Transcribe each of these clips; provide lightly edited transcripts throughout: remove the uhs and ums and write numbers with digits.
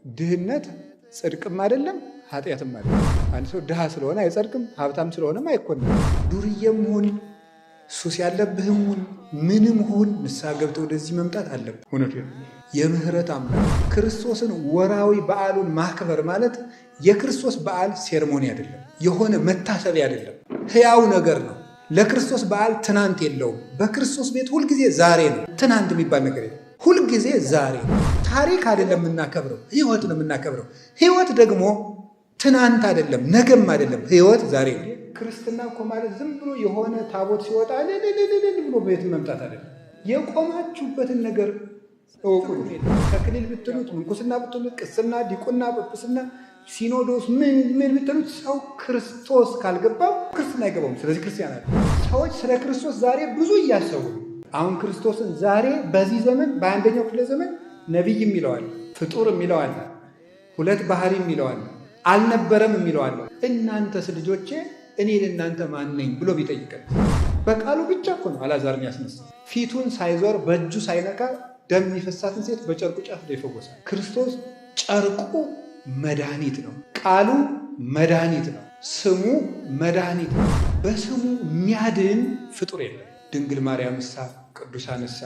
ድህነት ጽድቅም አይደለም ኃጢአትም አይደለም። አንድ ሰው ድሃ ስለሆነ አይጸድቅም፣ ሀብታም ስለሆነም አይኮንም። ዱርዬም ሁን ሱስ ያለብህም ሁን ምንም ሁን ንስሐ ገብተህ ወደዚህ መምጣት አለብህ። እውነቱ የምህረት አምላክ ክርስቶስን ወራዊ በዓሉን ማክበር ማለት የክርስቶስ በዓል ሴርሞኒ አይደለም፣ የሆነ መታሰቢያ አይደለም፣ ሕያው ነገር ነው። ለክርስቶስ በዓል ትናንት የለውም። በክርስቶስ ቤት ሁልጊዜ ዛሬ ነው። ትናንት የሚባል ነገር የለም። ሁልጊዜ ዛሬ ነው። ታሪክ አይደለም የምናከብረው፣ ህይወት ነው የምናከብረው። ህይወት ደግሞ ትናንት አይደለም ነገም አይደለም፣ ህይወት ዛሬ ነው። ክርስትና እኮ ማለት ዝም ብሎ የሆነ ታቦት ሲወጣ ልልልልል ብሎ ቤት መምጣት አይደለም። የቆማችሁበትን ነገር እወቁ። ተክሊል ብትሉት፣ ምንኩስና ብትሉት፣ ቅስና፣ ዲቁና፣ ጵጵስና፣ ሲኖዶስ ምን ብትሉት ሰው ክርስቶስ ካልገባው ክርስትና አይገባውም። ስለዚህ ክርስቲያን አለ። ሰዎች ስለ ክርስቶስ ዛሬ ብዙ እያሰቡ ነው። አሁን ክርስቶስን ዛሬ በዚህ ዘመን በአንደኛው ክፍለ ዘመን ነቢይ የሚለዋል፣ ፍጡር የሚለዋል፣ ሁለት ባህሪ የሚለዋል፣ አልነበረም የሚለዋል። እናንተስ ልጆቼ እኔ ለእናንተ ማን ነኝ ብሎ ቢጠይቀን በቃሉ ብቻ እኮ ነው አልዓዛርን ያስነሳ። ፊቱን ሳይዞር በእጁ ሳይነካ ደም የሚፈሳትን ሴት በጨርቁ ጫፍ ላይ ይፈወሳል። ክርስቶስ ጨርቁ መድኃኒት ነው። ቃሉ መድኃኒት ነው። ስሙ መድኃኒት ነው። በስሙ የሚያድን ፍጡር የለም። ድንግል ማርያም እሳ ቅዱሳን እሳ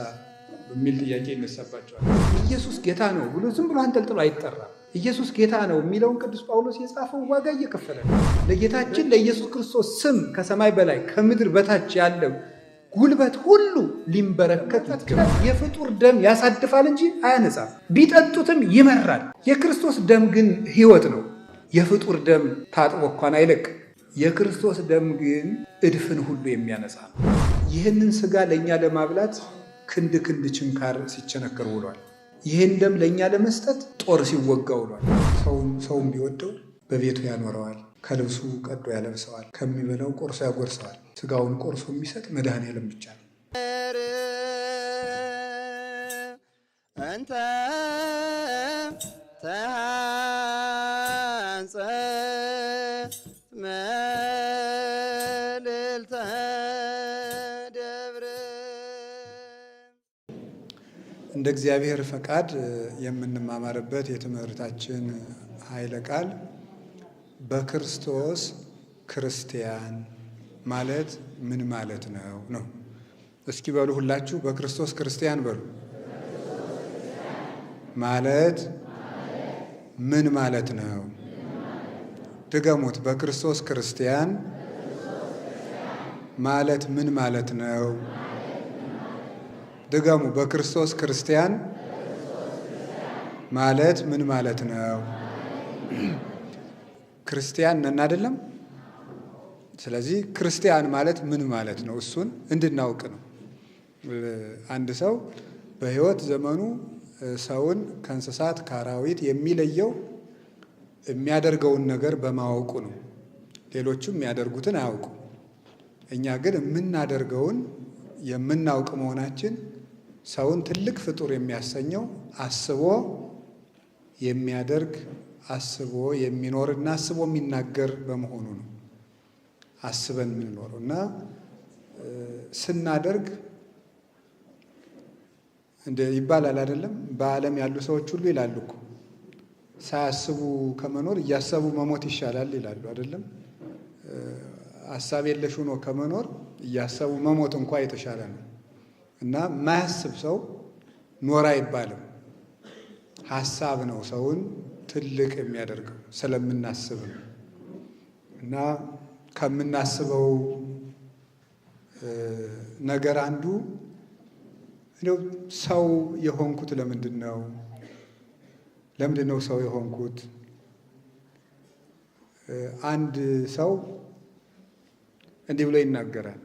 በሚል ጥያቄ ይነሳባቸዋል። ኢየሱስ ጌታ ነው ብሎ ዝም ብሎ አንጠልጥሎ አይጠራም። ኢየሱስ ጌታ ነው የሚለውን ቅዱስ ጳውሎስ የጻፈው ዋጋ እየከፈለ ነው። ለጌታችን ለኢየሱስ ክርስቶስ ስም ከሰማይ በላይ ከምድር በታች ያለው ጉልበት ሁሉ ሊንበረከት ይገባል። የፍጡር ደም ያሳድፋል እንጂ አያነጻም፣ ቢጠጡትም ይመራል። የክርስቶስ ደም ግን ሕይወት ነው። የፍጡር ደም ታጥቦ እንኳን አይለቅ። የክርስቶስ ደም ግን እድፍን ሁሉ የሚያነጻ ነው። ይህንን ሥጋ ለእኛ ለማብላት ክንድ ችንካር ሲቸነከር ውሏል። ይህን ደም ለእኛ ለመስጠት ጦር ሲወጋ ውሏል። ሰውም ቢወደው በቤቱ ያኖረዋል፣ ከልብሱ ቀዶ ያለብሰዋል፣ ከሚበላው ቆርሶ ያጎርሰዋል። ሥጋውን ቆርሶ የሚሰጥ መድኃኔዓለም ብቻ ነው። እንተ መልዕልተ ደብረ። እንደ እግዚአብሔር ፈቃድ የምንማማርበት የትምህርታችን ኃይለ ቃል በክርስቶስ ክርስቲያን ማለት ምን ማለት ነው? እስኪ በሉ ሁላችሁ በክርስቶስ ክርስቲያን በሉ። ማለት ምን ማለት ነው? ድገሙት። በክርስቶስ ክርስቲያን ማለት ምን ማለት ነው? ድገሙ። በክርስቶስ ክርስቲያን ማለት ምን ማለት ነው? ክርስቲያን ነን አይደለም? ስለዚህ ክርስቲያን ማለት ምን ማለት ነው? እሱን እንድናውቅ ነው። አንድ ሰው በሕይወት ዘመኑ ሰውን ከእንስሳት ከአራዊት የሚለየው የሚያደርገውን ነገር በማወቁ ነው። ሌሎቹም የሚያደርጉትን አያውቁ። እኛ ግን የምናደርገውን የምናውቅ መሆናችን ሰውን ትልቅ ፍጡር የሚያሰኘው አስቦ የሚያደርግ አስቦ የሚኖርና አስቦ የሚናገር በመሆኑ ነው። አስበን የምንኖረው እና ስናደርግ ይባላል አይደለም? በዓለም ያሉ ሰዎች ሁሉ ይላሉ እኮ ሳያስቡ ከመኖር እያሰቡ መሞት ይሻላል ይላሉ አይደለም? ሀሳብ የለሽ ሆኖ ከመኖር እያሰቡ መሞት እንኳ የተሻለ ነው። እና የማያስብ ሰው ኖረ አይባልም። ሀሳብ ነው ሰውን ትልቅ የሚያደርገው ስለምናስብ ነው። እና ከምናስበው ነገር አንዱ ሰው የሆንኩት ለምንድን ነው? ለምንድን ነው ሰው የሆንኩት? አንድ ሰው እንዲህ ብሎ ይናገራል።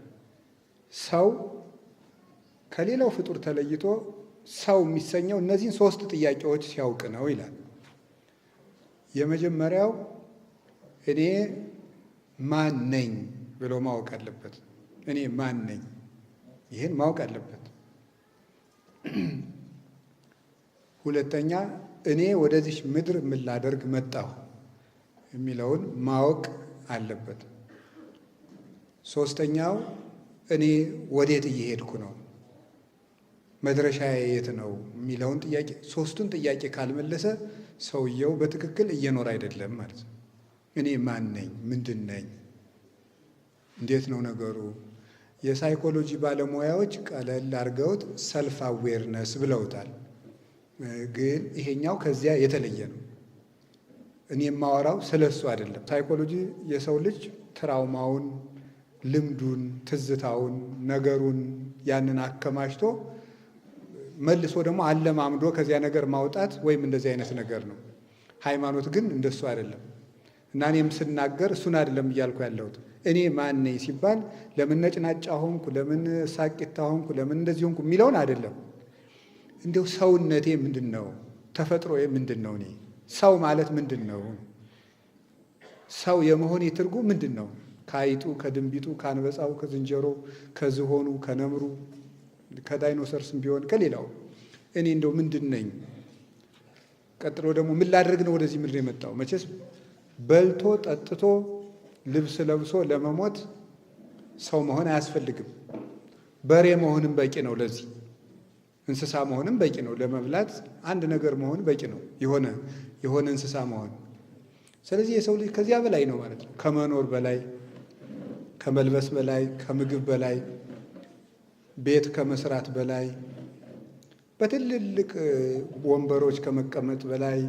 ሰው ከሌላው ፍጡር ተለይቶ ሰው የሚሰኘው እነዚህን 3 ጥያቄዎች ሲያውቅ ነው ይላል። የመጀመሪያው እኔ ማን ነኝ ብሎ ማወቅ አለበት። እኔ ማን ነኝ? ይህን ማወቅ አለበት። ሁለተኛ እኔ ወደዚህ ምድር ምን ላደርግ መጣሁ የሚለውን ማወቅ አለበት። ሶስተኛው እኔ ወዴት እየሄድኩ ነው፣ መድረሻዬ የት ነው የሚለውን ጥያቄ 3ቱን ጥያቄ ካልመለሰ ሰውየው በትክክል እየኖረ አይደለም ማለት ነው። እኔ ማን ነኝ? ምንድን ነኝ? እንዴት ነው ነገሩ? የሳይኮሎጂ ባለሙያዎች ቀለል አድርገውት ሰልፍ አዌርነስ ብለውታል። ግን ይሄኛው ከዚያ የተለየ ነው። እኔ የማወራው ስለ እሱ አይደለም። ሳይኮሎጂ የሰው ልጅ ትራውማውን፣ ልምዱን፣ ትዝታውን፣ ነገሩን ያንን አከማችቶ መልሶ ደግሞ አለማምዶ ከዚያ ነገር ማውጣት ወይም እንደዚህ አይነት ነገር ነው። ሃይማኖት ግን እንደሱ አይደለም። እና እኔም ስናገር እሱን አይደለም እያልኩ ያለሁት። እኔ ማን ነኝ ሲባል ለምን ነጭናጫ ሆንኩ፣ ለምን ሳቂታ ሆንኩ፣ ለምን እንደዚህ ሆንኩ የሚለውን አይደለም። እንዲያው ሰውነቴ ምንድን ነው? ተፈጥሮዬ ምንድን ነው? እኔ ሰው ማለት ምንድን ነው? ሰው የመሆኔ ትርጉም ምንድን ነው? ከአይጡ፣ ከድንቢጡ፣ ከአንበሳው፣ ከዝንጀሮ፣ ከዝሆኑ፣ ከነምሩ፣ ከዳይኖሰርስም ቢሆን ከሌላው እኔ እንደው ምንድን ነኝ? ቀጥሎ ደግሞ ምን ላደርግ ነው ወደዚህ ምድር የመጣው? መቼስ በልቶ ጠጥቶ ልብስ ለብሶ ለመሞት ሰው መሆን አያስፈልግም። በሬ መሆንም በቂ ነው። ለዚህ እንስሳ መሆንም በቂ ነው። ለመብላት አንድ ነገር መሆን በቂ ነው። የሆነ እንስሳ መሆን። ስለዚህ የሰው ልጅ ከዚያ በላይ ነው ማለት ነው። ከመኖር በላይ፣ ከመልበስ በላይ፣ ከምግብ በላይ፣ ቤት ከመስራት በላይ፣ በትልልቅ ወንበሮች ከመቀመጥ በላይ፣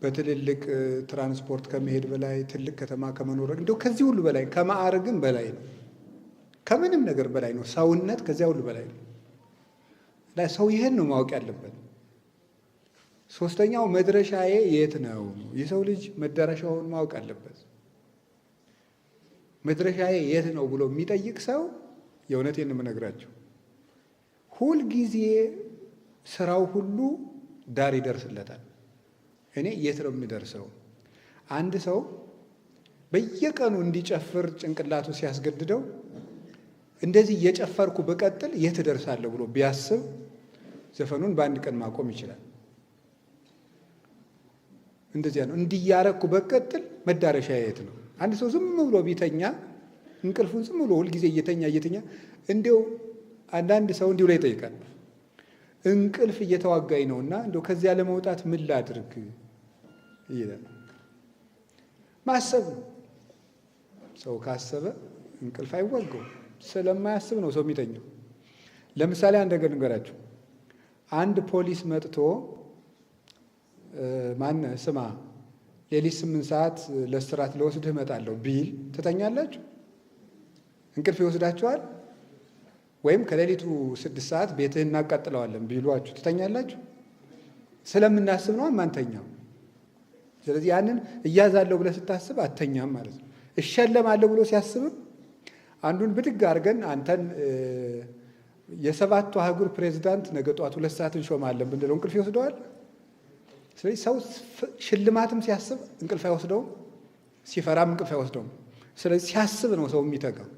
በትልልቅ ትራንስፖርት ከመሄድ በላይ፣ ትልቅ ከተማ ከመኖር እንደው ከዚህ ሁሉ በላይ፣ ከማዕረግም በላይ ነው። ከምንም ነገር በላይ ነው። ሰውነት ከዚያ ሁሉ በላይ ነው። ሰው ይህን ነው ማወቅ ያለበት። ሶስተኛው መድረሻዬ የት ነው? የሰው ልጅ መዳረሻውን ማወቅ አለበት። መድረሻዬ የት ነው ብሎ የሚጠይቅ ሰው የእውነቴን ነው የምነግራቸው፣ ሁልጊዜ ስራው ሁሉ ዳር ይደርስለታል። እኔ የት ነው የሚደርሰው? አንድ ሰው በየቀኑ እንዲጨፍር ጭንቅላቱ ሲያስገድደው እንደዚህ እየጨፈርኩ በቀጥል የት እደርሳለሁ ብሎ ቢያስብ ዘፈኑን በአንድ ቀን ማቆም ይችላል። እንደዚያ ነው። እንዲያረኩ በቀጥል መዳረሻ የት ነው? አንድ ሰው ዝም ብሎ ቢተኛ እንቅልፉን ዝም ብሎ ሁልጊዜ እየተኛ እንዲው አንዳንድ ሰው እንዲሁ ላይ ይጠይቃል። እንቅልፍ እየተዋጋኝ ነውና እንደው ከዚያ ለመውጣት ምን ላድርግ ይላል። ማሰብ ነው። ሰው ካሰበ እንቅልፍ አይዋጋው። ስለማያስብ ነው ሰው የሚተኛው። ለምሳሌ አንድ ነገር ልንገራችሁ። አንድ ፖሊስ መጥቶ ስማ ሌሊት 8 ሰዓት ለእስራት ለወስድህ እመጣለሁ ቢል ትተኛላችሁ? እንቅልፍ ይወስዳችኋል? ወይም ከሌሊቱ 6 ሰዓት ቤትህን እናቃጥለዋለን ቢሏችሁ ትተኛላችሁ? ስለምናስብ ነው ማንተኛው። ስለዚህ ያንን እያዛለሁ ብለህ ስታስብ አተኛም ማለት ነው። እሸለማለሁ ብሎ ሲያስብም አንዱን ብድግ አድርገን አንተን የ7ቱ አህጉር ፕሬዚዳንት ነገ ጧት 2 ሰዓት እንሾማለን ብንለው እንቅልፍ ይወስደዋል? ስለዚህ ሰው ሽልማትም ሲያስብ እንቅልፍ አይወስደውም፣ ሲፈራም እንቅልፍ አይወስደውም። ስለዚህ ሲያስብ ነው ሰው የሚተጋው።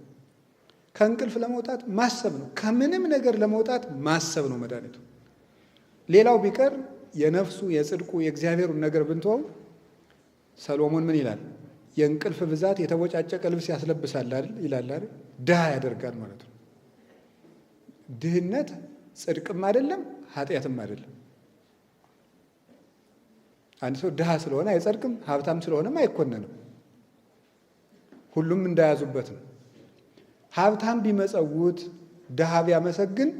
ከእንቅልፍ ለመውጣት ማሰብ ነው። ከምንም ነገር ለመውጣት ማሰብ ነው መድኃኒቱ። ሌላው ቢቀር የነፍሱ የጽድቁ የእግዚአብሔሩን ነገር ብንተወው ሰሎሞን ምን ይላል? የእንቅልፍ ብዛት የተቦጫጨቀ ልብስ ያስለብሳል ይላል አይደል? ድሃ ያደርጋል ማለት ነው። ድህነት ጽድቅም አይደለም ኃጢአትም አይደለም። አንድ ሰው ድሃ ስለሆነ አይጸድቅም፣ ሀብታም ስለሆነም አይኮነንም። ሁሉም እንዳያዙበት ነው። ሀብታም ቢመጸውት ድሃ ቢያመሰግን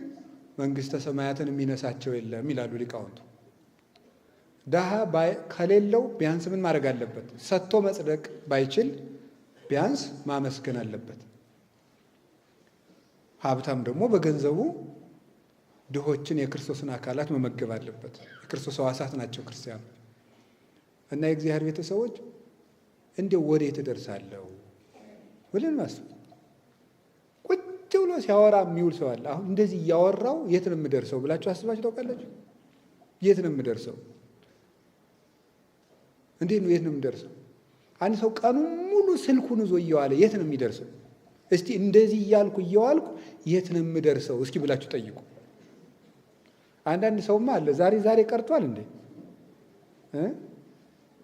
መንግሥተ ሰማያትን የሚነሳቸው የለም ይላሉ ሊቃውንቱ። ድሃ ከሌለው ቢያንስ ምን ማድረግ አለበት? ሰጥቶ መጽደቅ ባይችል ቢያንስ ማመስገን አለበት። ሀብታም ደግሞ በገንዘቡ ድሆችን የክርስቶስን አካላት መመገብ አለበት። የክርስቶስ ሕዋሳት ናቸው ክርስቲያኑ። እና የእግዚአብሔር ቤተሰቦች እንዲያው ወዴት እደርሳለሁ ብለን ማስብ። ቁጭ ብሎ ሲያወራ የሚውል ሰው አለ። አሁን እንደዚህ እያወራው የት ነው የምደርሰው ብላችሁ አስባችሁ ታውቃላችሁ? የት ነው የምደርሰው? እንዴት ነው የት ነው የምደርሰው? አንድ ሰው ቀኑን ሙሉ ስልኩን ይዞ እየዋለ የት ነው የሚደርሰው? እስቲ እንደዚህ እያልኩ እየዋልኩ የት ነው የምደርሰው እስኪ ብላችሁ ጠይቁ። አንዳንድ ሰውማ አለ ዛሬ ቀርቷል እንዴ?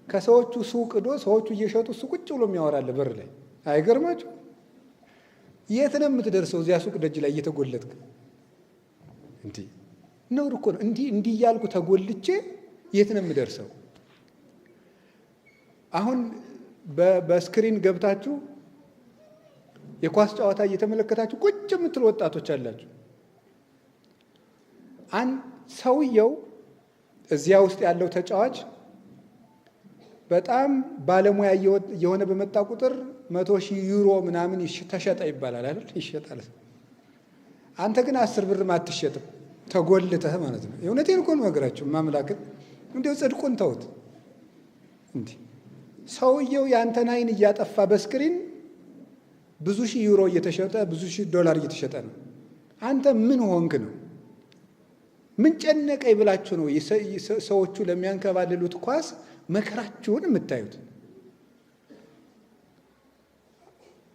ከሰዎቹ ሱቅ ሄዶ ሰዎቹ እየሸጡ እሱ ቁጭ ብሎ የሚያወራለ በር ላይ። አይገርማችሁ? የት ነው የምትደርሰው እዚያ ሱቅ ደጅ ላይ እየተጎለጥክ? እንዲህ ነውር እኮ ነው። እንዲህ እያልኩ ተጎልቼ የት ነው የምደርሰው? አሁን በስክሪን ገብታችሁ የኳስ ጨዋታ እየተመለከታችሁ ቁጭ የምትሉ ወጣቶች አላችሁ። ሰውየው እዚያ ውስጥ ያለው ተጫዋች በጣም ባለሙያ የሆነ በመጣ ቁጥር 100,000 ዩሮ ምናምን ተሸጠ ይባላል አይደል? ይሸጣል። አንተ ግን 10 ብርም አትሸጥም፣ ተጎልተህ ማለት ነው። የእውነቴን እኮ ነው ነገራችሁ። ማምላክን እንዲያው ጽድቁን ተውት። እንዲህ ሰውየው ያንተን አይን እያጠፋ በስክሪን ብዙ ሺህ ዩሮ እየተሸጠ ብዙ ሺህ ዶላር እየተሸጠ ነው። አንተ ምን ሆንክ ነው? ምን ጨነቀኝ ብላችሁ ነው ሰዎቹ ለሚያንከባልሉት ኳስ መከራችሁን የምታዩት?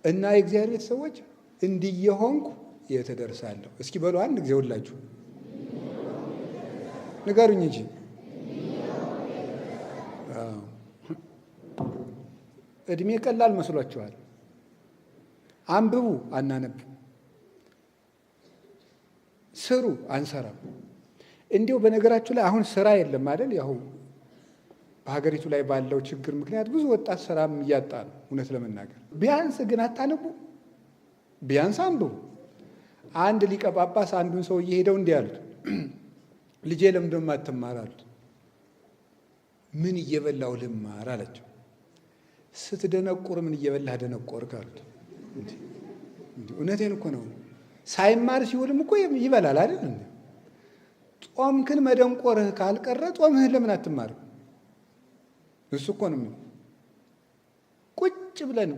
እና የእግዚአብሔር ቤተሰቦች እንዲህ የሆንኩ የት እደርሳለሁ? እስኪ በሉ አንድ ጊዜ ሁላችሁ ንገሩኝ እንጂ። እድሜ ቀላል መስሏችኋል? አንብቡ፣ አናነብ፣ ስሩ፣ አንሰራም። እንዲሁ በነገራችሁ ላይ አሁን ስራ የለም አይደል? ያው በሀገሪቱ ላይ ባለው ችግር ምክንያት ብዙ ወጣት ስራም እያጣ ነው። እውነት ለመናገር ቢያንስ ግን አታነቡ፣ ቢያንስ አንብቡ። አንድ ሊቀ ጳጳስ አንዱን ሰው እየሄደው እንዲህ አሉት፣ ልጄ ለምንድን ነው የማትማር አሉት። ምን እየበላው ልማር አላቸው። ስትደነቁር ምን እየበላህ ደነቆርክ አሉት። እውነቴን እኮ ነው። ሳይማር ሲውልም እኮ ይበላል አይደል? ጾምክን መደንቆርህ ካልቀረ ጾምህን ለምን አትማርም? እሱ እኮ ነው። ቁጭ ብለን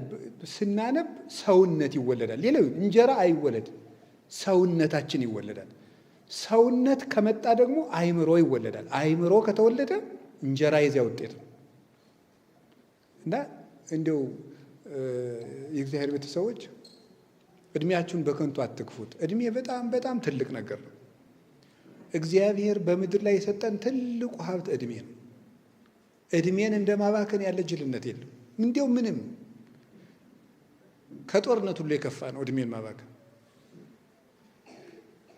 ስናነብ ሰውነት ይወለዳል። ሌላው እንጀራ አይወለድ፣ ሰውነታችን ይወለዳል። ሰውነት ከመጣ ደግሞ አይምሮ ይወለዳል። አይምሮ ከተወለደ እንጀራ የዚያ ውጤት ነው። እና እንዲያው የእግዚአብሔር ቤተሰቦች እድሜያችሁን በከንቱ አትክፉት። እድሜ በጣም በጣም ትልቅ ነገር ነው። እግዚአብሔር በምድር ላይ የሰጠን ትልቁ ሀብት እድሜ ነው። እድሜን እንደ ማባከን ያለ ጅልነት የለም። እንዲያው ምንም ከጦርነት ሁሉ የከፋ ነው እድሜን ማባከን።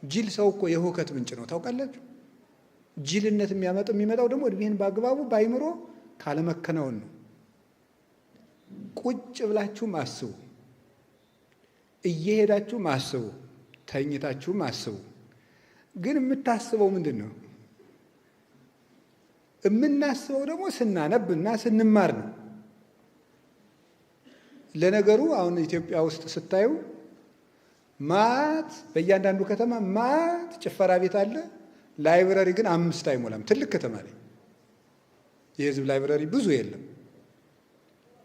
ጅል ሰው እኮ የሁከት ምንጭ ነው ታውቃላችሁ። ጅልነት የሚመጣው ደግሞ እድሜን በአግባቡ በአይምሮ ካለመከናወን ነው። ቁጭ ብላችሁም አስቡ፣ እየሄዳችሁም አስቡ፣ ተኝታችሁም አስቡ። ግን የምታስበው ምንድን ነው? የምናስበው ደግሞ ስናነብና ስንማር ነው። ለነገሩ አሁን ኢትዮጵያ ውስጥ ስታዩ ማት በእያንዳንዱ ከተማ ማት ጭፈራ ቤት አለ። ላይብረሪ ግን 5 አይሞላም። ትልቅ ከተማ ላይ የህዝብ ላይብረሪ ብዙ የለም።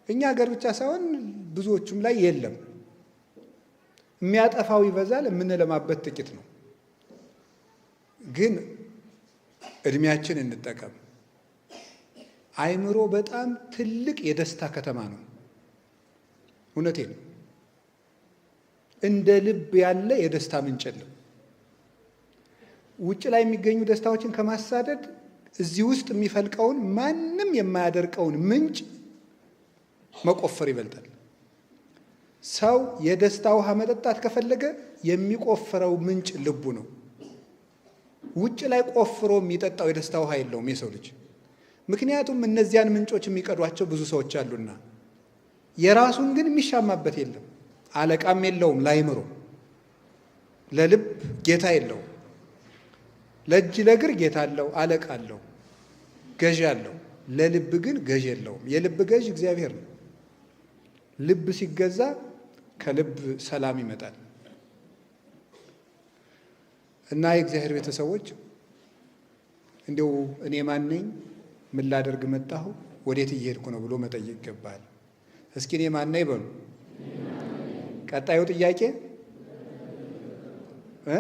እኛ ሀገር ብቻ ሳይሆን ብዙዎቹም ላይ የለም። የሚያጠፋው ይበዛል፣ የምንለማበት ጥቂት ነው። ግን እድሜያችን እንጠቀም። አይምሮ በጣም ትልቅ የደስታ ከተማ ነው። እውነቴን ነው። እንደ ልብ ያለ የደስታ ምንጭ የለም። ውጭ ላይ የሚገኙ ደስታዎችን ከማሳደድ እዚህ ውስጥ የሚፈልቀውን ማንም የማያደርቀውን ምንጭ መቆፈር ይበልጣል። ሰው የደስታ ውሃ መጠጣት ከፈለገ የሚቆፍረው ምንጭ ልቡ ነው። ውጭ ላይ ቆፍሮ የሚጠጣው የደስታ ውሃ የለውም የሰው ልጅ። ምክንያቱም እነዚያን ምንጮች የሚቀዷቸው ብዙ ሰዎች አሉና፣ የራሱን ግን የሚሻማበት የለም። አለቃም የለውም ለአይምሮ፣ ለልብ ጌታ የለውም። ለእጅ ለእግር ጌታ አለው፣ አለቃ አለው፣ ገዥ አለው። ለልብ ግን ገዥ የለውም። የልብ ገዥ እግዚአብሔር ነው። ልብ ሲገዛ ከልብ ሰላም ይመጣል። እና የእግዚአብሔር ቤተሰቦች እንዲሁ እኔ ማን ነኝ? ምን ላደርግ መጣሁ? ወዴት እየሄድኩ ነው ብሎ መጠየቅ ይገባል። እስኪ እኔ ማን ነኝ በሉ። ቀጣዩ ጥያቄ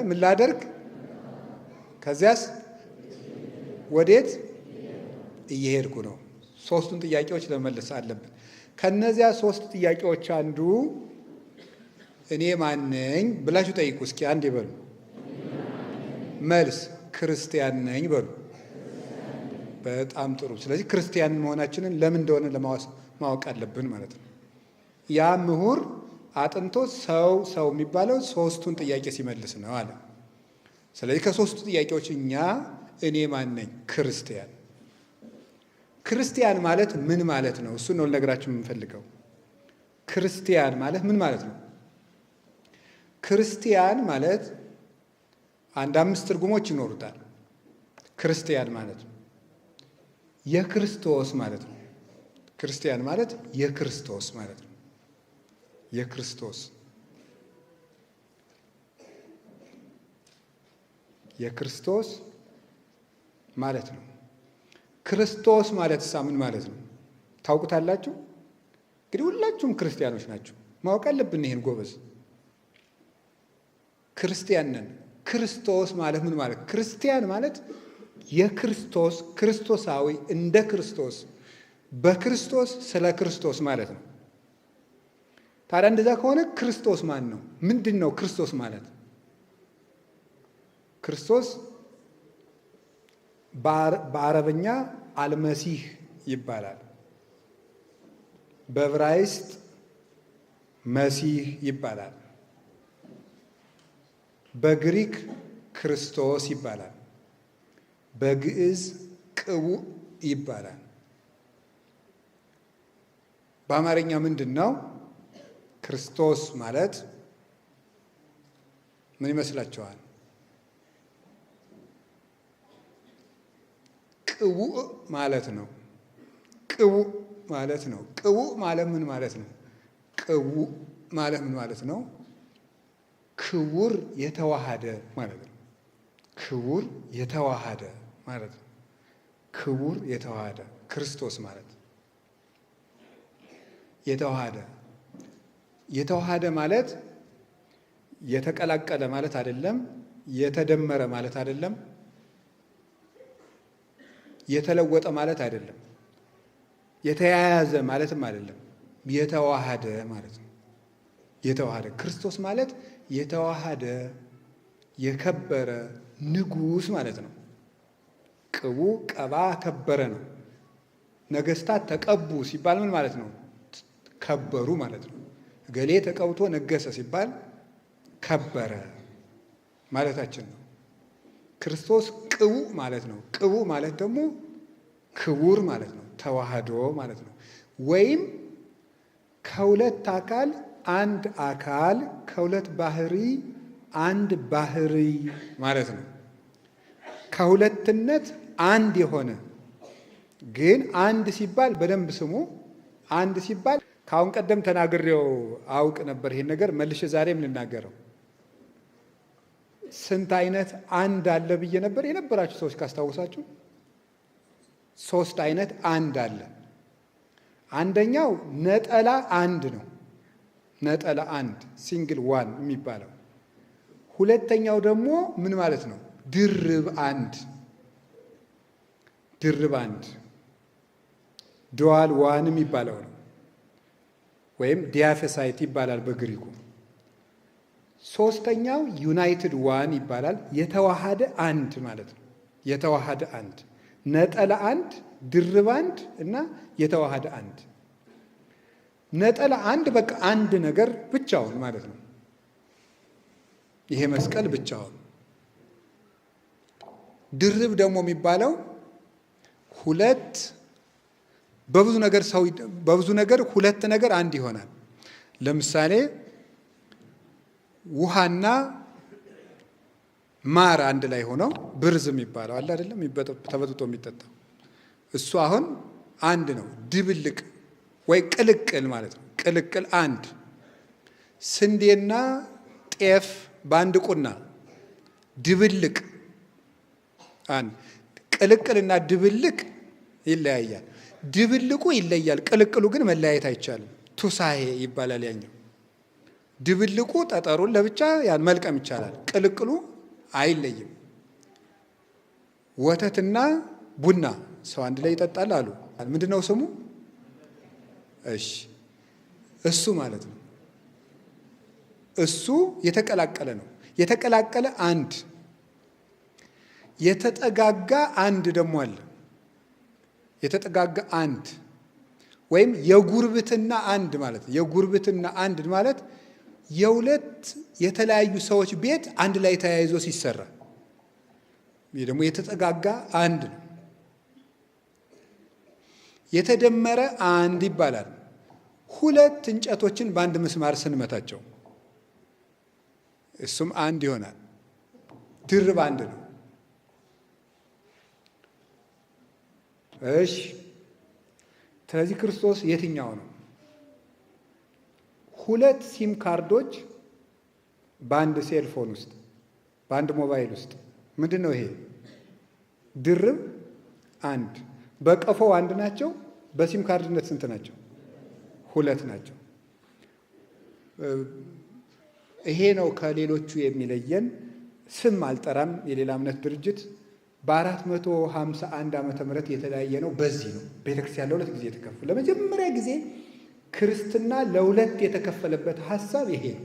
ምን ላደርግ፣ ከዚያስ ወዴት እየሄድኩ ነው? ሶስቱን ጥያቄዎች ለመመለስ አለብን። ከነዚያ 3 ጥያቄዎች አንዱ እኔ ማን ነኝ ብላችሁ ጠይቁ። እስኪ አንድ ይበሉ። መልስ ክርስቲያን ነኝ በሉ። በጣም ጥሩ። ስለዚህ ክርስቲያን መሆናችንን ለምን እንደሆነ ማወቅ አለብን ማለት ነው። ያ ምሁር አጥንቶ ሰው የሚባለው 3ቱን ጥያቄ ሲመልስ ነው አለ። ስለዚህ ከ3ቱ ጥያቄዎች እኛ እኔ ማን ነኝ? ክርስቲያን። ክርስቲያን ማለት ምን ማለት ነው? እሱ ነው ልነግራችሁ የምንፈልገው። ክርስቲያን ማለት ምን ማለት ነው? ክርስቲያን ማለት አንድ 5 ትርጉሞች ይኖሩታል። ክርስቲያን ማለት የክርስቶስ ማለት ነው። ክርስቲያን ማለት የክርስቶስ ማለት ነው። የክርስቶስ ማለት ነው። ክርስቶስ ማለት ምን ማለት ነው? ታውቁታላችሁ? እንግዲህ ሁላችሁም ክርስቲያኖች ናቸው። ማወቅ አለብን ይሄን ጎበዝ። ክርስቲያን ነን። ክርስቶስ ማለት ምን ማለት? ክርስቲያን ማለት የክርስቶስ ክርስቶሳዊ፣ እንደ ክርስቶስ፣ በክርስቶስ፣ ስለ ክርስቶስ ማለት ነው። ታዲያ እንደዛ ከሆነ ክርስቶስ ማን ነው? ምንድን ነው ክርስቶስ ማለት? ክርስቶስ በአረበኛ አልመሲህ ይባላል። በዕብራይስጥ መሲህ ይባላል። በግሪክ ክርስቶስ ይባላል። በግዕዝ ቅቡዕ ይባላል። በአማርኛ ምንድን ነው ክርስቶስ ማለት? ምን ይመስላችኋል? ቅቡዕ ማለት ነው። ቅቡዕ ማለት ነው። ቅቡዕ ማለት ምን ማለት ነው? ቅቡዕ ማለት ምን ማለት ነው? ክቡር የተዋሃደ ማለት ነው። ክቡር የተዋሃደ ማለት ነው። ክቡር የተዋሃደ ክርስቶስ ማለት የተዋሃደ ማለት የተቀላቀለ ማለት አይደለም። የተደመረ ማለት አይደለም። የተለወጠ ማለት አይደለም። የተያያዘ ማለትም አይደለም። የተዋሃደ ማለት ነው። የተዋሃደ ክርስቶስ ማለት የተዋሃደ የከበረ ንጉሥ ማለት ነው። ቅቡዕ ቀባ ከበረ ነው። ነገስታት ተቀቡ ሲባል ምን ማለት ነው? ከበሩ ማለት ነው። እገሌ ተቀብቶ ነገሰ ሲባል ከበረ ማለታችን ነው። ክርስቶስ ቅቡዕ ማለት ነው። ቅቡዕ ማለት ደግሞ ክቡር ማለት ነው። ተዋህዶ ማለት ነው። ወይም ከሁለት አካል አንድ አካል፣ ከሁለት ባህሪ አንድ ባህሪ ማለት ነው። ከሁለትነት አንድ የሆነ ግን አንድ ሲባል በደንብ ስሙ። አንድ ሲባል ከአሁን ቀደም ተናግሬው አውቅ ነበር። ይሄን ነገር መልሼ ዛሬም ልናገረው። ስንት አይነት አንድ አለ ብዬ ነበር። የነበራችሁ ሰዎች ካስታወሳችሁ 3 አይነት አንድ አለ። አንደኛው ነጠላ አንድ ነው። ነጠላ አንድ ሲንግል ዋን የሚባለው። ሁለተኛው ደግሞ ምን ማለት ነው? ድርብ አንድ። ድርብ አንድ ዱዋል ዋን የሚባለው ነው። ወይም ዲያፌሳይት ይባላል በግሪኩ። ሶስተኛው ዩናይትድ ዋን ይባላል። የተዋሃደ አንድ ማለት ነው። የተዋሃደ አንድ፣ ነጠላ አንድ፣ ድርብ አንድ እና የተዋሃደ አንድ። ነጠላ አንድ በቃ አንድ ነገር ብቻውን ማለት ነው። ይሄ መስቀል ብቻውን። ድርብ ደግሞ የሚባለው ሁለት በብዙ ነገር ሁለት ነገር አንድ ይሆናል። ለምሳሌ ውሃና ማር አንድ ላይ ሆነው ብርዝ የሚባለው አለ አይደለም? ተበጥብጦ የሚጠጣው እሱ አሁን አንድ ነው። ድብልቅ ወይ ቅልቅል ማለት ነው። ቅልቅል አንድ። ስንዴና ጤፍ በአንድ ቁና ድብልቅ አንድ። ቅልቅልና ድብልቅ ይለያያል። ድብልቁ ይለያል፣ ቅልቅሉ ግን መለያየት አይቻልም። ቱሳሄ ይባላል ያኛው። ድብልቁ ጠጠሩን ለብቻ ያን መልቀም ይቻላል፣ ቅልቅሉ አይለይም። ወተትና ቡና ሰው አንድ ላይ ይጠጣል አሉ። ምንድን ነው ስሙ? እሺ እሱ ማለት ነው። እሱ የተቀላቀለ ነው። የተቀላቀለ አንድ። የተጠጋጋ አንድ ደግሞ አለ። የተጠጋጋ አንድ ወይም የጉርብትና አንድ ማለት ነው። የጉርብትና አንድ ማለት የሁለት የተለያዩ ሰዎች ቤት አንድ ላይ ተያይዞ ሲሰራ፣ ይህ ደግሞ የተጠጋጋ አንድ ነው። የተደመረ አንድ ይባላል። ሁለት እንጨቶችን በአንድ ምስማር ስንመታቸው እሱም አንድ ይሆናል። ድርብ አንድ ነው። እሺ፣ ስለዚህ ክርስቶስ የትኛው ነው? ሁለት ሲም ካርዶች በአንድ ሴልፎን ውስጥ በአንድ ሞባይል ውስጥ ምንድን ነው ይሄ? ድርብ አንድ። በቀፎው አንድ ናቸው። በሲም ካርድነት ስንት ናቸው? ሁለት ናቸው። ይሄ ነው ከሌሎቹ የሚለየን። ስም አልጠራም። የሌላ እምነት ድርጅት በ451 ዓመተ ምህረት የተለያየ ነው። በዚህ ነው ቤተክርስቲያን ለሁለት ጊዜ የተከፈለ። ለመጀመሪያ ጊዜ ክርስትና ለሁለት የተከፈለበት ሀሳብ ይሄ ነው።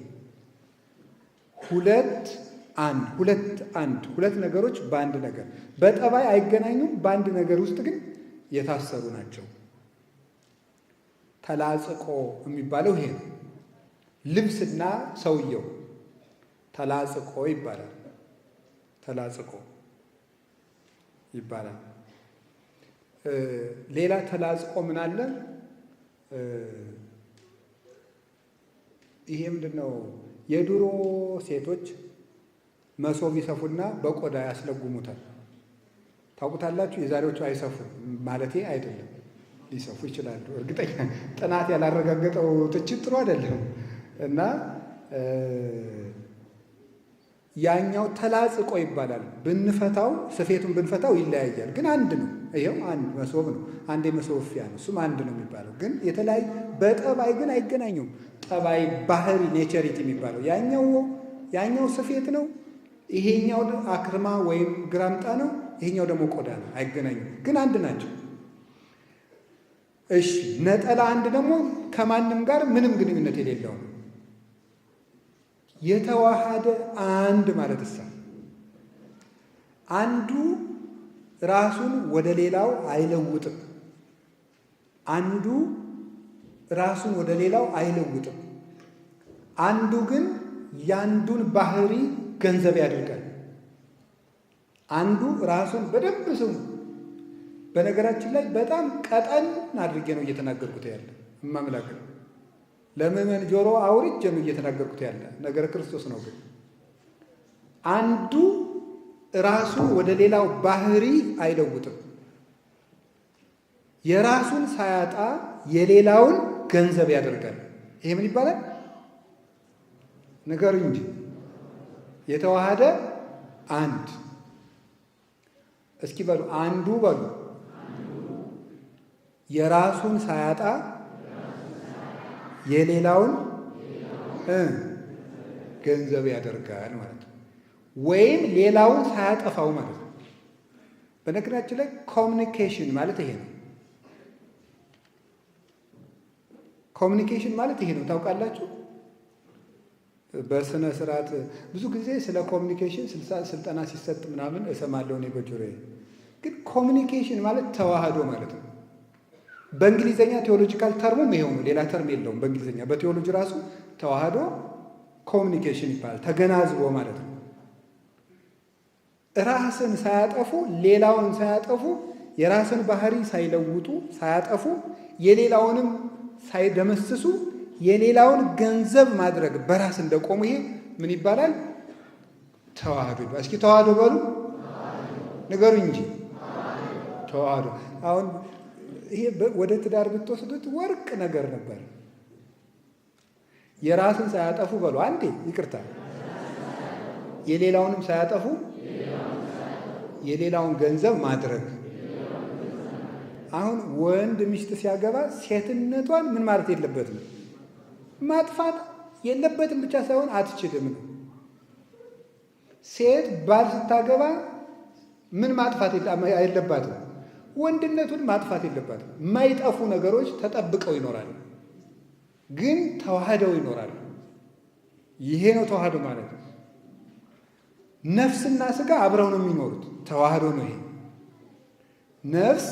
ሁለት ነገሮች በአንድ ነገር በጠባይ አይገናኙም። በአንድ ነገር ውስጥ ግን የታሰሩ ናቸው። ተላጽቆ የሚባለው ይሄ ነው። ልብስና ሰውየው ተላጽቆ ይባላል። ተላጽቆ ይባላል። ሌላ ተላጽቆ ምን አለ? ይሄ ምንድን ነው? የድሮ ሴቶች መሶብ ይሰፉና በቆዳ ያስለጉሙታል። ታውቁታላችሁ። የዛሬዎቹ አይሰፉም ማለቴ አይደለም፣ ሊሰፉ ይችላሉ። እርግጠኛ ጥናት ያላረጋገጠው ትችት ጥሩ አይደለም። እና ያኛው ተላጽቆ ይባላል። ብንፈታው ስፌቱን ብንፈታው ይለያያል፣ ግን አንድ ነው። ይኸው አንድ መሶብ ነው፣ አንድ የመሶብ እፍያ ነው። እሱም አንድ ነው የሚባለው፣ ግን የተለያዩ በጠባይ ግን አይገናኙም። ጠባይ ባህሪ ኔቸሪቲ የሚባለው ያኛው ስፌት ነው፣ ይሄኛው አክርማ ወይም ግራምጣ ነው፣ ይሄኛው ደግሞ ቆዳ ነው። አይገናኙም፣ ግን አንድ ናቸው። እሺ፣ ነጠላ አንድ ደግሞ ከማንም ጋር ምንም ግንኙነት የሌለው ነው። የተዋሃደ አንድ ማለት እሳ አንዱ ራሱን ወደ ሌላው አይለውጥም። አንዱ ራሱን ወደ ሌላው አይለውጥም። አንዱ ግን ያንዱን ባህሪ ገንዘብ ያደርጋል። አንዱ ራሱን በደንብ ስሙ። በነገራችን ላይ በጣም ቀጠን አድርጌ ነው እየተናገርኩት ያለ እማምላክ ነው። ለምዕመን ጆሮ አውርጄ ነው እየተናገርኩት ያለ ነገረ ክርስቶስ ነው። ግን አንዱ ራሱን ወደ ሌላው ባህሪ አይለውጥም። የራሱን ሳያጣ የሌላውን ገንዘብ ያደርጋል። ይሄ ምን ይባላል? ንገሩ እንጂ። የተዋሃደ አንድ። እስኪ በሉ አንዱ በሉ። የራሱን ሳያጣ የሌላውን ገንዘብ ያደርጋል ማለት ነው። ወይም ሌላውን ሳያጠፋው ማለት ነው። በነገራችን ላይ ኮሚኒኬሽን ማለት ይሄ ነው። ኮሚኒኬሽን ማለት ይሄ ነው። ታውቃላችሁ? በስነ ስርዓት ብዙ ጊዜ ስለ ኮሚኒኬሽን ስልጠና ሲሰጥ ምናምን እሰማለሁ እኔ በጆሮዬ። ግን ኮሚኒኬሽን ማለት ተዋህዶ ማለት ነው። በእንግሊዝኛ ቴዎሎጂካል ተርሙም ይሄው ነው። ሌላ ተርም የለውም በእንግሊዝኛ። በቴዎሎጂ ራሱ ተዋህዶ ኮሚኒኬሽን ይባላል። ተገናዝቦ ማለት ነው። ራስን ሳያጠፉ ሌላውን ሳያጠፉ የራስን ባህሪ ሳይለውጡ ሳያጠፉ የሌላውንም ሳይደመስሱ የሌላውን ገንዘብ ማድረግ በራስ እንደቆሙ ይሄ ምን ይባላል? ተዋህዶ ይባላል። እስኪ ተዋህዶ በሉ ንገሩ እንጂ። ተዋህዶ አሁን ይሄ ወደ ትዳር ብትወስዱት ወርቅ ነገር ነበር። የራስን ሳያጠፉ በሉ አንዴ፣ ይቅርታ፣ የሌላውንም ሳያጠፉ የሌላውን ገንዘብ ማድረግ። አሁን ወንድ ሚስት ሲያገባ ሴትነቷን ምን ማለት የለበትም ማጥፋት የለበትም ብቻ ሳይሆን አትችልም ነው። ሴት ባል ስታገባ ምን ማጥፋት የለባትም? ወንድነቱን ማጥፋት የለባትም። የማይጠፉ ነገሮች ተጠብቀው ይኖራሉ፣ ግን ተዋህደው ይኖራሉ። ይሄ ነው ተዋህዶ ማለት ነው። ነፍስና ስጋ አብረው ነው የሚኖሩት። ተዋህዶ ነው ይሄ። ነፍስ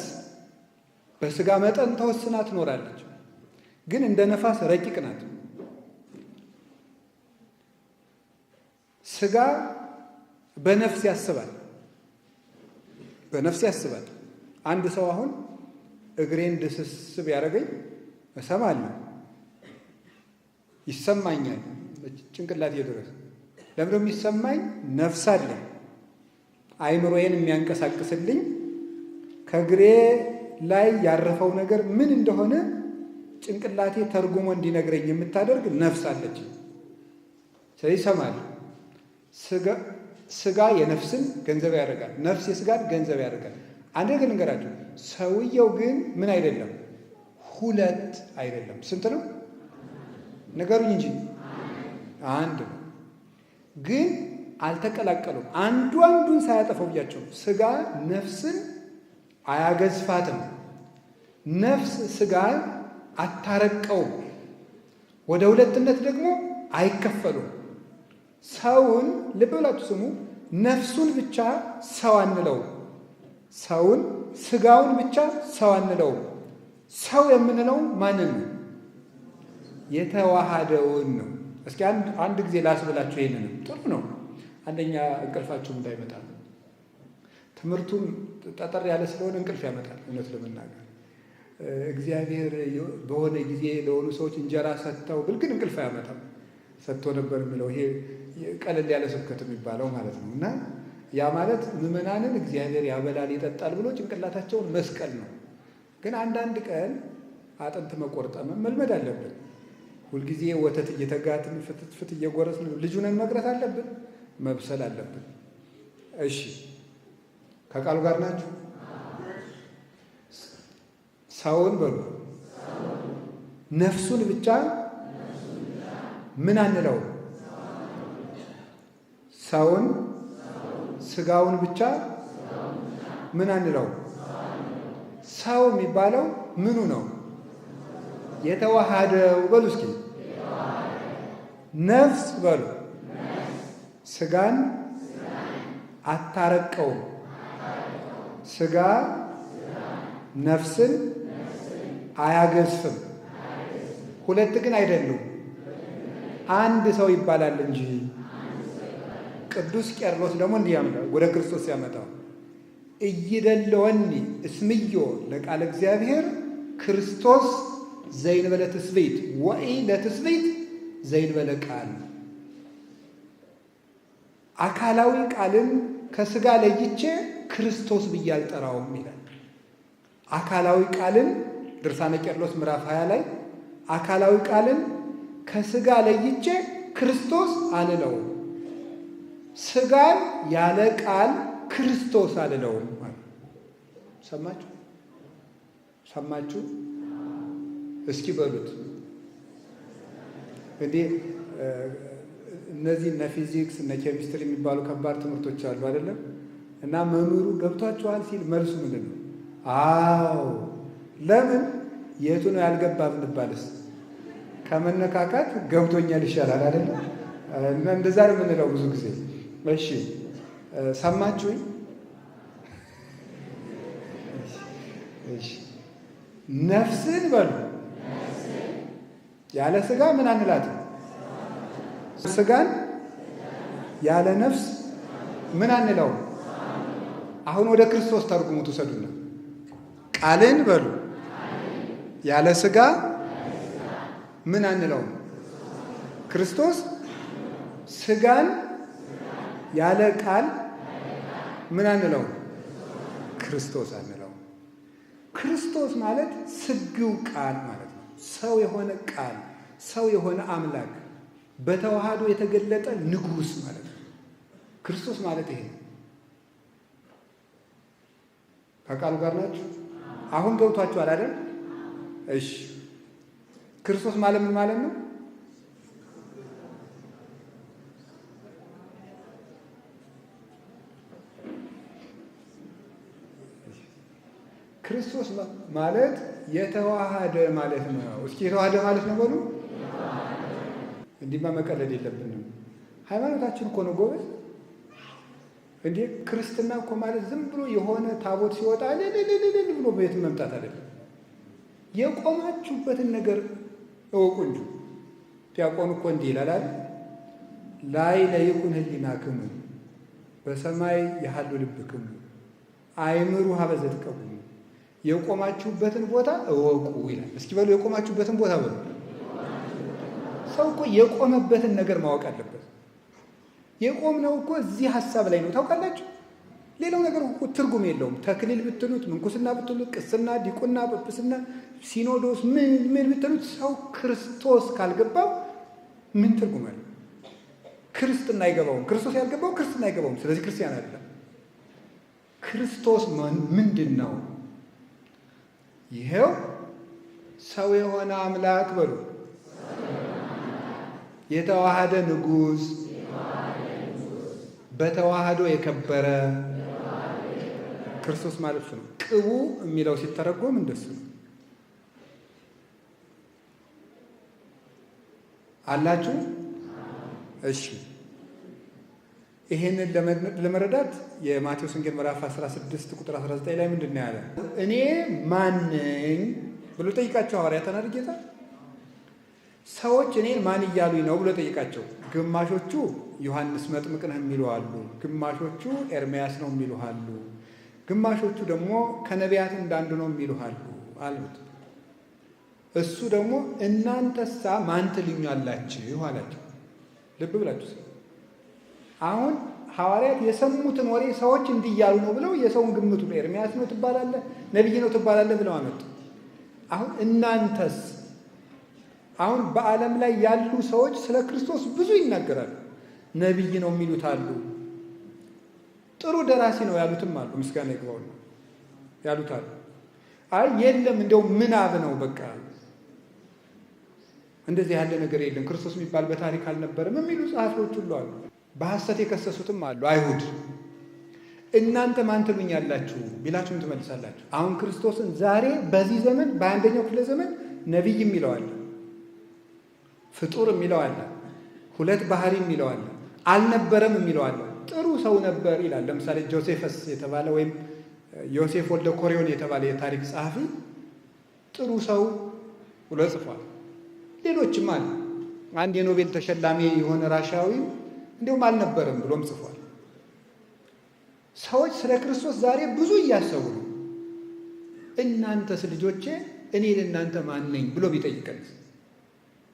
በስጋ መጠን ተወስና ትኖራለች፣ ግን እንደ ነፋስ ረቂቅ ናት። ስጋ በነፍስ ያስባል። አንድ ሰው አሁን እግሬን ድስስ ቢያደርገኝ እሰማለሁ፣ ይሰማኛል ጭንቅላቴ ድረስ። ለምን የሚሰማኝ? ነፍስ አለ አይምሮዬን የሚያንቀሳቅስልኝ ከእግሬ ላይ ያረፈው ነገር ምን እንደሆነ ጭንቅላቴ ተርጉሞ እንዲነግረኝ የምታደርግ ነፍስ አለች። ስለዚህ እሰማለሁ። ስጋ የነፍስን ገንዘብ ያደርጋል፣ ነፍስ የስጋን ገንዘብ ያደርጋል። አንድ ነገር እንገራችሁ፣ ሰውየው ግን ምን አይደለም? ሁለት አይደለም። ስንት ነው? ነገሩኝ እንጂ አንድ ነው። ግን አልተቀላቀሉም። አንዱ አንዱን ሳያጠፋው ብያቸው። ስጋ ነፍስን አያገዝፋትም፣ ነፍስ ስጋን አታረቀውም። ወደ ሁለትነት ደግሞ አይከፈሉም። ሰውን ልብ ብላችሁ ስሙ። ነፍሱን ብቻ ሰው አንለውም። ሰውን ስጋውን ብቻ ሰው አንለውም። ሰው የምንለው ማንን ነው? የተዋሃደውን ነው። እስኪ አንድ ጊዜ ላስብላችሁ። ይሄንንም ጥሩ ነው። አንደኛ እንቅልፋችሁም እንዳይመጣ ትምህርቱም ጠጠር ያለ ስለሆነ እንቅልፍ ያመጣል። እውነት ለመናገር እግዚአብሔር በሆነ ጊዜ ለሆኑ ሰዎች እንጀራ ሰጥተው ብል ግን እንቅልፍ አያመጣም። ሰጥቶ ነበር የሚለው ይሄ ቀለል ያለ ስብከት የሚባለው ማለት ነው። እና ያ ማለት ምዕመናንን እግዚአብሔር ያበላል ይጠጣል ብሎ ጭንቅላታቸውን መስቀል ነው። ግን አንዳንድ ቀን አጥንት መቆርጠምም መልመድ አለብን። ሁልጊዜ ወተት እየተጋትን ፍትፍት እየጎረስን ልጁንን መቅረት አለብን፣ መብሰል አለብን። እሺ ከቃሉ ጋር ናችሁ? ሰውን በሉ ነፍሱን ብቻ ምን አንለው? ሰውን ስጋውን ብቻ ምን አንለው? ሰው የሚባለው ምኑ ነው? የተዋሃደው በሉ እስኪ ነፍስ በሉ ስጋን አታረቀውም። ስጋ ነፍስን አያገዝፍም። ሁለት ግን አይደሉም፣ አንድ ሰው ይባላል እንጂ። ቅዱስ ቄርሎስ ደግሞ እንዲህ ያምናል ወደ ክርስቶስ ያመጣው እይደለወኒ እስምዮ ለቃለ እግዚአብሔር ክርስቶስ ዘይንበለ ትስብእት ወኢ ለትስብእት ዘይንበለ ቃል። አካላዊ ቃልን ከስጋ ለይቼ ክርስቶስ ብዬ አልጠራውም ይላል። አካላዊ ቃልን ድርሳነ ቄርሎስ ምዕራፍ 20 ላይ አካላዊ ቃልን ከስጋ ለይቼ ክርስቶስ አልለውም፣ ስጋን ያለ ቃል ክርስቶስ አልለውም። ሰማችሁ? ሰማችሁ? እስኪ በሉት እንዲህ እነዚህ እነ ፊዚክስ እነ ኬሚስትሪ የሚባሉ ከባድ ትምህርቶች አሉ አይደለም? እና መምህሩ ገብቷችኋል ሲል መልሱ ምንድን ነው? አዎ። ለምን? የቱ ነው ያልገባ ብንባልስ ከመነካካት ገብቶኛል ይሻላል አይደለም? እንደዛ ነው የምንለው ብዙ ጊዜ። እሺ ሰማችሁኝ? እሺ ነፍስን በሉ ያለ ስጋ ምን አንላትም? ስጋን ያለ ነፍስ ምን አንለው? አሁን ወደ ክርስቶስ ተርጉሙት ውሰዱና ቃልን በሉ ያለ ስጋ ምን አንለው? ክርስቶስ። ስጋን ያለ ቃል ምን አንለው? ክርስቶስ አንለው። ክርስቶስ ማለት ስግው ቃል ማለት ነው። ሰው የሆነ ቃል፣ ሰው የሆነ አምላክ በተዋህዶ የተገለጠ ንጉሥ ማለት ነው። ክርስቶስ ማለት ይሄ ነው። ከቃሉ ጋር ናችሁ? አሁን ገብቷችኋል አይደል? እሺ ክርስቶስ ማለት ምን ማለት ነው? ክርስቶስ ማለት የተዋሃደ ማለት ነው። እስኪ የተዋሃደ ማለት ነው በሉ። እንዲህማ መቀለድ የለብንም። ሃይማኖታችን እኮ ነው ጎበዝ። እንዴ ክርስትና እኮ ማለት ዝም ብሎ የሆነ ታቦት ሲወጣ ልልልልል ብሎ ቤት መምጣት አይደለም። የቆማችሁበትን ነገር እወቁ እንጂ። ዲያቆኑ እኮ እንዲህ ይላል፣ ላይ ለይኩን ህሊናክሙ በሰማይ ያሃሉ ልብክሙ አይምሩ ሀበ ዘትቀውሙ የቆማችሁበትን ቦታ እወቁ ይላል። እስኪ በሉ የቆማችሁበትን ቦታ በሉ። ሰው እኮ የቆመበትን ነገር ማወቅ አለበት። የቆምነው እኮ እዚህ ሀሳብ ላይ ነው። ታውቃላችሁ? ሌላው ነገር እኮ ትርጉም የለውም። ተክሊል ብትሉት፣ ምንኩስና ብትሉት፣ ቅስና፣ ዲቁና፣ ጵጵስና፣ ሲኖዶስ ምን ብትሉት ሰው ክርስቶስ ካልገባው ምን ትርጉም አለ? ክርስትና አይገባውም። ክርስቶስ ያልገባው ክርስትና አይገባውም። ስለዚህ ክርስቲያን አይደለም። ክርስቶስ ምንድን ነው? ይሄው ሰው የሆነ አምላክ በሉ፣ የተዋሃደ ንጉሥ፣ በተዋህዶ የከበረ ክርስቶስ ማለት ነው። ቅቡ የሚለው ሲተረጎም እንደሱ ነው። አላችሁ? እሺ፣ ይሄንን ለመረዳት የማቴዎስ ወንጌል ምዕራፍ 16 ቁጥር 19 ላይ ምንድን ነው ያለ? እኔ ማን ነኝ ብሎ ጠይቃቸው ሐዋርያትን አይደል ጌታ። ሰዎች እኔን ማን እያሉኝ ነው ብሎ ጠይቃቸው። ግማሾቹ ዮሐንስ መጥምቅ ነህ የሚሉ አሉ፣ ግማሾቹ ኤርምያስ ነው የሚሉ አሉ፣ ግማሾቹ ደግሞ ከነቢያት እንዳንዱ ነው የሚሉ አሉ አሉት። እሱ ደግሞ እናንተሳ ማን ትሉኛላችሁ አላቸው። ልብ ብላችሁ አሁን ሐዋርያት የሰሙትን ወሬ ሰዎች እንዲህ እያሉ ነው ብለው የሰውን ግምቱ ኤርምያስ ነው ትባላለህ፣ ነቢይ ነው ትባላለህ ብለው አመጡ። አሁን እናንተስ? አሁን በዓለም ላይ ያሉ ሰዎች ስለ ክርስቶስ ብዙ ይናገራሉ። ነቢይ ነው የሚሉት አሉ፣ ጥሩ ደራሲ ነው ያሉትም አሉ፣ ምስጋና ይግባው ያሉት አሉ። አይ የለም እንደው ምናብ ነው በቃ እንደዚህ ያለ ነገር የለም፣ ክርስቶስ የሚባል በታሪክ አልነበረም የሚሉ ጸሐፊዎች ሁሉ አሉ። በሐሰት የከሰሱትም አሉ አይሁድ። እናንተ ማን ትሉኛላችሁ ቢላችሁ ምን ትመልሳላችሁ? አሁን ክርስቶስን ዛሬ በዚህ ዘመን በአንደኛው ክፍለ ዘመን ነቢይ የሚለው አለ፣ ፍጡር የሚለው አለ፣ ሁለት ባህሪ የሚለው አለ፣ አልነበረም የሚለው አለ፣ ጥሩ ሰው ነበር ይላል። ለምሳሌ ጆሴፈስ የተባለ ወይም ዮሴፍ ወልደ ኮሪዮን የተባለ የታሪክ ጸሐፊ ጥሩ ሰው ብሎ ጽፏል። ሌሎችም አለ። አንድ የኖቤል ተሸላሚ የሆነ ራሻዊ እንዲሁም አልነበረም ብሎም ጽፏል። ሰዎች ስለ ክርስቶስ ዛሬ ብዙ እያሰቡ ነው። እናንተስ ልጆቼ እኔ ለእናንተ ማን ነኝ ብሎ ቢጠይቀን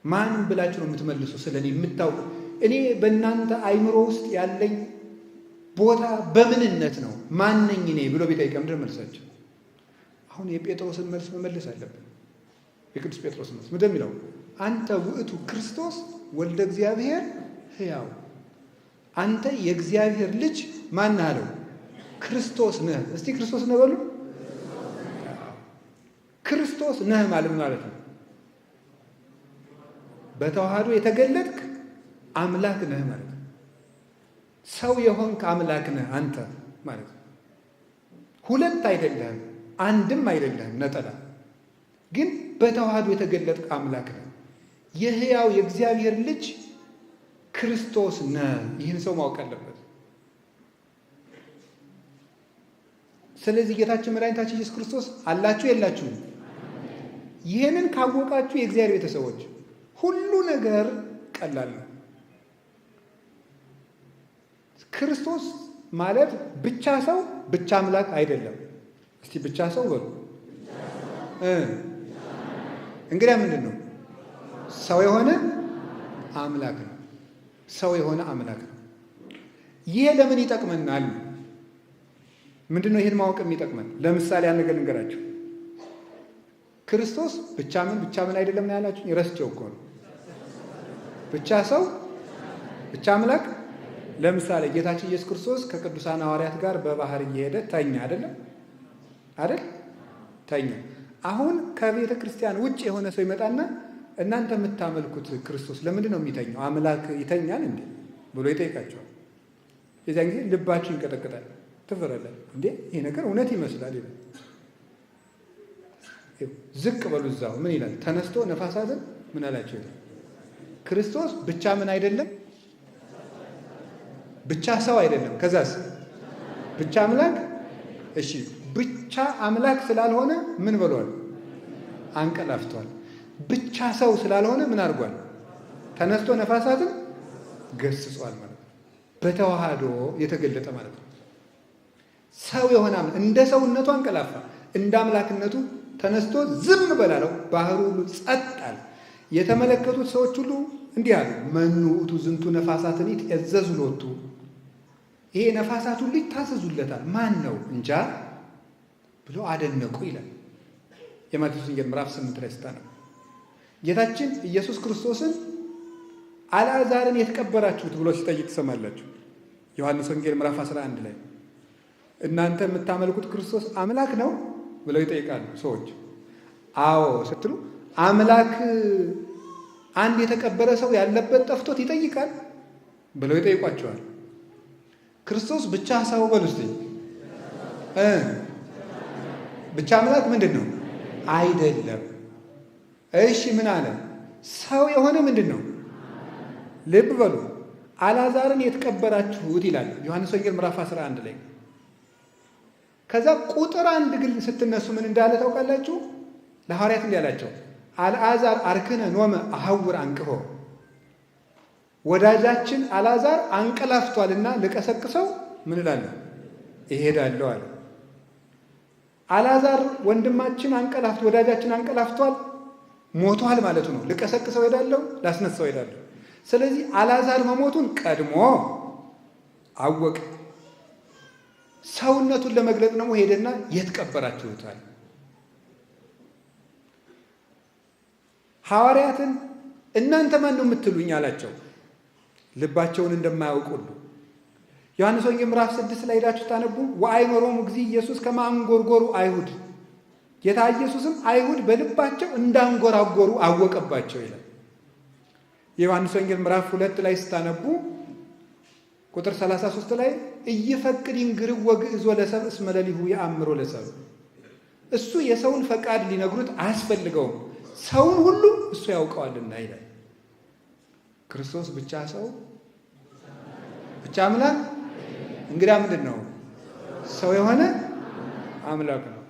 ማንም ብላችሁ ነው የምትመልሱ? ስለ እኔ የምታውቁ እኔ በእናንተ አይምሮ ውስጥ ያለኝ ቦታ በምንነት ነው? ማን ነኝ እኔ ብሎ ቢጠይቀን ምንድን መልሳቸው? አሁን የጴጥሮስን መልስ መመለስ አለብን። የቅዱስ ጴጥሮስ መልስ ምንድን የሚለው? አንተ ውእቱ ክርስቶስ ወልደ እግዚአብሔር ሕያው፣ አንተ የእግዚአብሔር ልጅ ማን አለው? ክርስቶስ ነህ። እስቲ ክርስቶስ ነህ በሉ። ክርስቶስ ነህ ማለት ነው በተዋህዶ የተገለጥክ አምላክ ነህ ማለት ነው። ሰው የሆንክ አምላክ ነህ አንተ ማለት ነው። ሁለት አይደለህም፣ አንድም አይደለህም፣ ነጠላ ግን በተዋህዶ የተገለጥክ አምላክ ነህ። የሕያው የእግዚአብሔር ልጅ ክርስቶስ ነህ። ይህን ሰው ማወቅ አለበት። ስለዚህ ጌታችን መድኃኒታችን ኢየሱስ ክርስቶስ አላችሁ የላችሁም? ይህንን ካወቃችሁ የእግዚአብሔር ቤተሰቦች ሁሉ ነገር ቀላል ነው። ክርስቶስ ማለት ብቻ ሰው ብቻ አምላክ አይደለም። እስቲ ብቻ ሰው በሉ። እንግዲያ ምንድን ነው? ሰው የሆነ አምላክ ነው። ሰው የሆነ አምላክ ነው። ይሄ ለምን ይጠቅመናል? ምንድን ነው ይሄን ማወቅ የሚጠቅመን? ለምሳሌ ያን ነገር ልንገራችሁ። ክርስቶስ ብቻ ምን አይደለም ነው ያላችሁ? ረስቼው እኮ ነው። ብቻ ሰው ብቻ አምላክ። ለምሳሌ ጌታችን ኢየሱስ ክርስቶስ ከቅዱሳን ሐዋርያት ጋር በባህር እየሄደ ተኛ አይደለም? ተኛ። አሁን ከቤተ ክርስቲያን ውጭ የሆነ ሰው ይመጣና እናንተ የምታመልኩት ክርስቶስ ለምንድን ነው የሚተኛው? አምላክ ይተኛል እንዴ ብሎ ይጠይቃቸዋል። የዚያን ጊዜ ልባችሁ ይንቀጠቀጣል፣ ትፈራላችሁ። እንዴ ይሄ ነገር እውነት ይመስላል ይላል። ዝቅ በሉ። እዛው ምን ይላል? ተነስቶ ነፋሳትን ምን አላቸው ይላል። ክርስቶስ ብቻ ምን አይደለም? ብቻ ሰው አይደለም። ከዛስ ብቻ አምላክ። እሺ ብቻ አምላክ ስላልሆነ ምን ብሏል? አንቀላፍቷል። ብቻ ሰው ስላልሆነ ምን አድርጓል? ተነስቶ ነፋሳትን ገስጿል ማለት ነው። በተዋህዶ የተገለጠ ማለት ነው። ሰው የሆነ እንደ ሰውነቱ አንቀላፋ፣ እንደ አምላክነቱ ተነስቶ ዝም በላለው ባህሩ ሁሉ ጸጥ አለ። የተመለከቱት ሰዎች ሁሉ እንዲህ አሉ፣ መኑ ውእቱ ዝንቱ ነፋሳትን ይትእዘዙ ሎቱ። ይሄ ነፋሳት ሁሉ ይታዘዙለታል፣ ማን ነው እንጃ ብሎ አደነቁ ይላል የማቴዎስ ወንጌል ምዕራፍ 8 ላይ ስታነቡ ጌታችን ኢየሱስ ክርስቶስን አልዓዛርን የተቀበራችሁት ብሎ ሲጠይቅ ትሰማላችሁ። ዮሐንስ ወንጌል ምዕራፍ 11 ላይ እናንተ የምታመልኩት ክርስቶስ አምላክ ነው ብለው ይጠይቃሉ ሰዎች። አዎ ስትሉ አምላክ አንድ የተቀበረ ሰው ያለበት ጠፍቶት ይጠይቃል ብለው ይጠይቋቸዋል። ክርስቶስ ብቻ ሰው በሉ እስቲ ብቻ አምላክ ምንድን ነው? አይደለም። እሺ ምን አለ? ሰው የሆነ ምንድን ነው? ልብ በሉ። አልዓዛርን የተቀበራችሁት ይላል ዮሐንስ ወንጌል ምዕራፍ 11 ላይ። ከዛ ቁጥር 1 ግን ስትነሱ ምን እንዳለ ታውቃላችሁ? ለሐዋርያት እንዲህ አላቸው፣ አልዓዛር አርክነ ኖመ አሐውር አንቅሆ። ወዳጃችን አልዓዛር አንቀላፍቷልና ልቀሰቅሰው ምን እላለሁ? እሄዳለሁ አለ። አልዓዛር ወንድማችን አንቀላፍቶ ወዳጃችን አንቀላፍቷል፣ ሞቷል ማለቱ ነው። ልቀሰቅሰው ሄዳለሁ፣ ላስነሳው ሄዳለሁ። ስለዚህ አልዓዛር መሞቱን ቀድሞ አወቀ። ሰውነቱን ለመግለጥ ደግሞ ሄደና የት ቀበራችሁታል? ሐዋርያትን እናንተ ማን ነው የምትሉኝ አላቸው፣ ልባቸውን እንደማያውቁ ሁሉ። ዮሐንስ ወንጌል ምዕራፍ 6 ላይ ሄዳችሁ ታነቡ። ወአይኖሮሙ እግዚእ ኢየሱስ ከመ አንጐርጐሩ አይሁድ፣ ጌታ ኢየሱስም አይሁድ በልባቸው እንዳንጎራጎሩ አወቀባቸው ይላል። የዮሐንስ ወንጌል ምዕራፍ 2 ላይ ስታነቡ ቁጥር 33 ላይ ኢይፈቅድ ይንግርዎ ግዕዞ ለሰብእ እስመ ሌሊሁ ይአምሮ ለሰብእ። እሱ የሰውን ፈቃድ ሊነግሩት አያስፈልገውም፣ ሰውን ሁሉ እሱ ያውቀዋልና ይላል። ክርስቶስ ብቻ ሰው ብቻ አምላክ። እንግዳ ምንድን ነው? ሰው የሆነ አምላክ ነው።